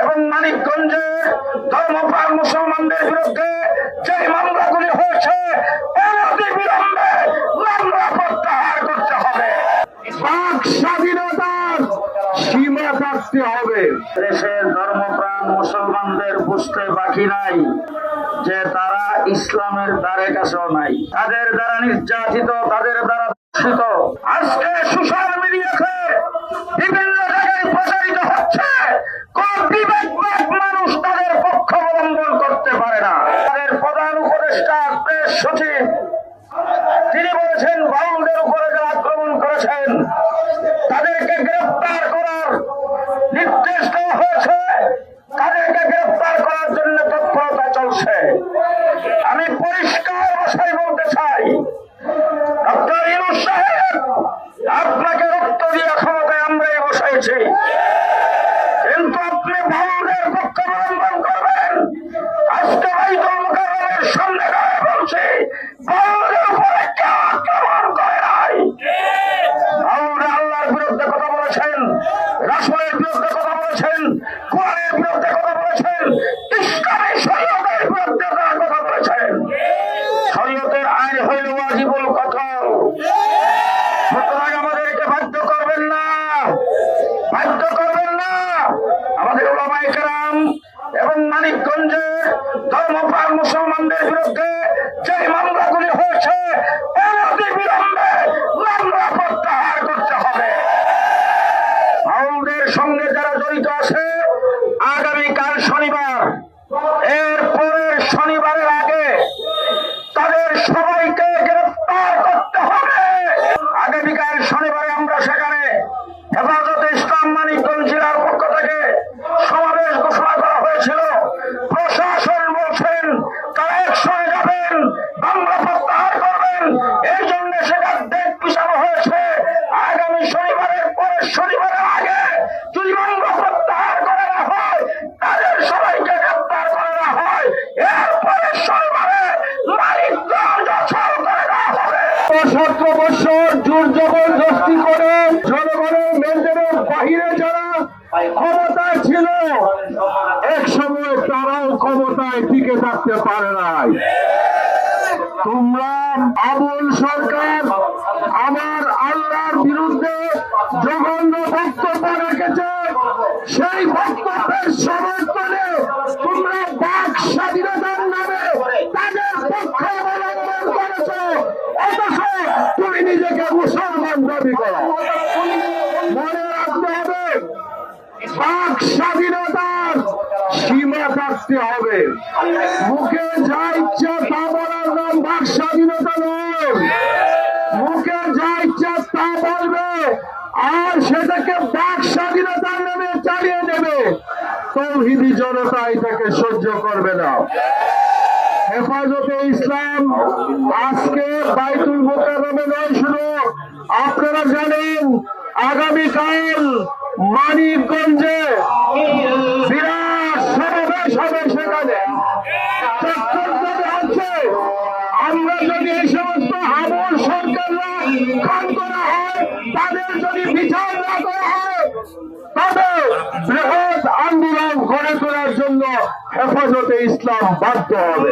এবং মানিকগঞ্জে ধর্মপ্রাণ মুসলমানদের বিরুদ্ধে যে মামলাগুলি হয়েছে অনতিবিলম্বে মামলা প্রত্যাহার করতে হবে। বাক স্বাধীনতার সীমা থাকতে হবে। দেশের ধর্মপ্রাণ মুসলমানদের বুঝতে বাকি নাই যে তারা ইসলামের দ্বারে কাছেও নাই, তাদের দ্বারা নির্যাতিত, তাদের দ্বারা দূষিত। আজকে সোশ্যাল মিডিয়াতে বিভিন্ন জায়গায় প্রচারিত হচ্ছে কোন বিবেকবান মানুষ তাদের পক্ষ অবলম্বন করতে পারে না। তাদের প্রধান উপদেষ্টা প্রেস সচিব তিনি বলেছেন বাউলদের উপরে যারা আক্রমণ করেছেন তাদেরকে গ্রেফতার করার নির্দেশ দেওয়া হয়েছে, তাদেরকে গ্রেফতার করার জন্য তৎপরতা চলছে। আমি পরিষ্কার ভাষায় বলতে চাই, ডক্টর ইউনূস সাহেব, আপনাকে রক্ত দিয়ে ক্ষমতায় আমরাই বসাইছি, কিন্তু আপনি বাউলদের পক্ষ অবলম্বন করবেন। আজকে বাইতুল মুকাররমের সামনে দাঁড়িয়ে বলছি, বাউলদের উপরে কেউ আক্রমণ করে নাই। বাউলরা আল্লাহর বিরুদ্ধে কথা বলেছেন, রাসূলের বিরুদ্ধে কথা বলেছেন, কোরআনের বিরুদ্ধে কথা বলেছেন, ইসলামী শরীয়তের বিরুদ্ধে তারা কথা বলেছেন। শরীয়তের আইন হইল ওয়াজিবুল কতল। সুতরাং আমাদেরকে বাধ্য করবেন না, বাধ্য করবেন না। আমাদের উলামায়ে কেরাম এবং মানিকগঞ্জে ধর্মপ্রাণ মুসলমানদের বিরুদ্ধে যে মামলাগুলি হয়েছে অনতিবিলম্বে মামলা প্রত্যাহার করতে হবে। বাউলদের সঙ্গে যারা জড়িত আছে আগামীকাল শনিবার, এর পরের শনিবারের আগে তাদের সবাইকে গ্রেফতার করতে হবে। আগামীকাল শনিবারে আমরা সেখানে হেফাজতে ইসলাম মানিকগঞ্জ জেলার পক্ষ থেকে সমাবেশ ঘোষণা করা হয়েছিল। প্রশাসন বলছেন তারা একসঙ্গে যাবেন, মামলা প্রত্যাহার করবেন, এই জন্য সেটা ডেট পিছানো হয়েছে। আগামী শনিবারের পরের শনিবারের আগে যদি মামলা প্রত্যাহার করে না হয়, তাদের সবাইকে গ্রেফতার করে না হয়, এরপরে শনিবারে মানিকগঞ্জ অচল করে দেওয়া হবে। 17 বছর জোর জবরদস্তি করে জনগণের মেনটেনের বাহিরে যারা ক্ষমতায় ছিল, এক সময় তারাও ক্ষমতায় টিকে থাকতে পারে নাই। তোমরা আবুল সরকার আমার আল্লাহর বিরুদ্ধে জঘন্য বক্তব্য রেখেছে, সেই বক্তব্যের সমর্থনে তোমরা বাক স্বাধীনতার নামে তাদের পক্ষ অবলম্বন করেছ, অথচ তুমি নিজেকে মুসলমান দাবি করো। মনে রাখতে হবে, বাক স্বাধীনতার সীমা থাকতে হবে। মুখে যা ইচ্ছা তা বলার নাম বাক স্বাধীনতা নয়। মুখে যা ইচ্ছা তা বলবে আর সেটাকে বাক স্বাধীনতার নামে চালিয়ে দেবে, তৌহিদি জনতা এটাকে সহ্য করবে না। হেফাজতে ইসলাম আজকে বাইতুল মুকাররমে নয়, শুধু আপনারা জানেন আগামীকাল মানিকগঞ্জে বিরাট সমাবেশ হবে। সেখানে হচ্ছে আমরা যদি এই সমস্ত আবুল সরকাররা ক্ষান্ত না হয়, তাদের যদি বিচার না করা হয়, তবে বৃহৎ আন্দোলন গড়ে তোলার জন্য হেফাজতে ইসলাম বাধ্য হবে।